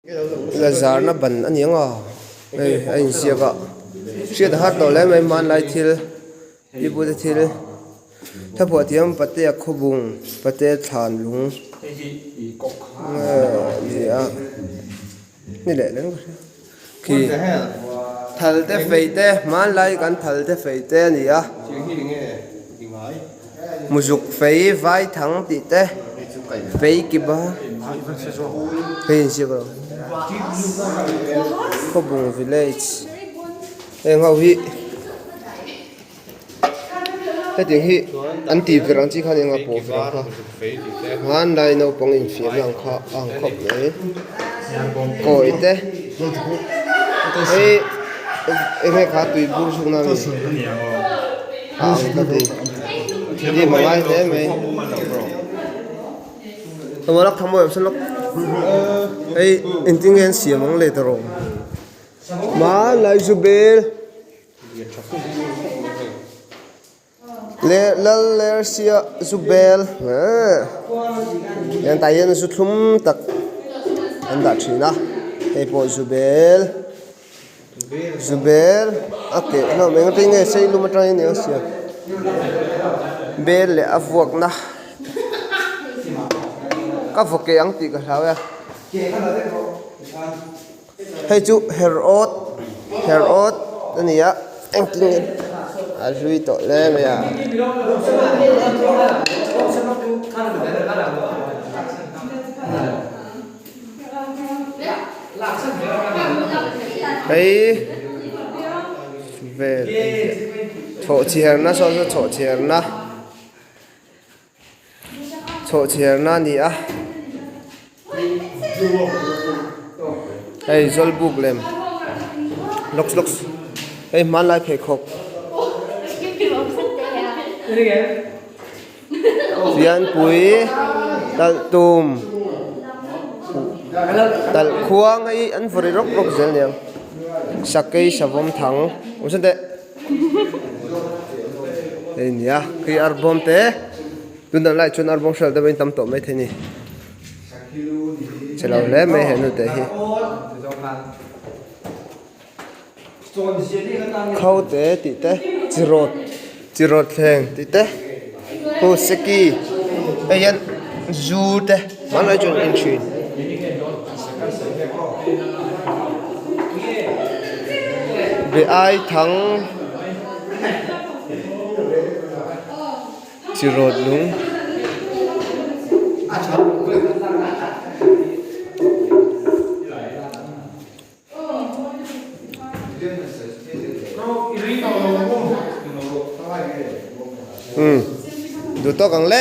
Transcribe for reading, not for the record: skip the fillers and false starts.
là zar na ban ani anga ei ein siaka siat hat to le mai man lai thil i bu de thil thapu tiam pate khobung pate than lung ni a ni le le ki thal te fei te man lai kan thal te fei te ni a muzuk fei vai thang ti te fei ki ba fei siaka Khobung village em hậu hi cái tiếng hi anh tìm việc làm chi khá nên là bộ việc ha hắn đây nấu bông in phía làm khó ăn khóc đấy còi thế ấy em hay khá tùy bu xuống nào ăn cái gì đi mà ai thế mày tôi lắc thăm em xin lắc ấy in tiếng anh xìa mong lệ rồi mà lại Zubel le xìa Zubel anh tay anh rút thum tắc anh đã chỉ na ấy bộ Zubel ok nó mình thấy nghe say luôn mà trai này xìa bel le avuak na các vật cái ăn thì cái sao vậy hay chú Herod cái này á anh kinh à suy tội lên mày à ấy về chỗ chiên na sao chỗ chiên na nè à hey zol buk lem looks hey man lai phe khok vian pui dal tum dal khuang ai an vori rok zel niang sakai savom thang usan de hey nia ki arbom te tun dan lai chun arbom shal da bain tam to mai theni chalo le mai henu te hi khâu te ti te chirot theng ti te ho seki ayan zu te man lai chun in chin be ai thang chirot lung du to kang le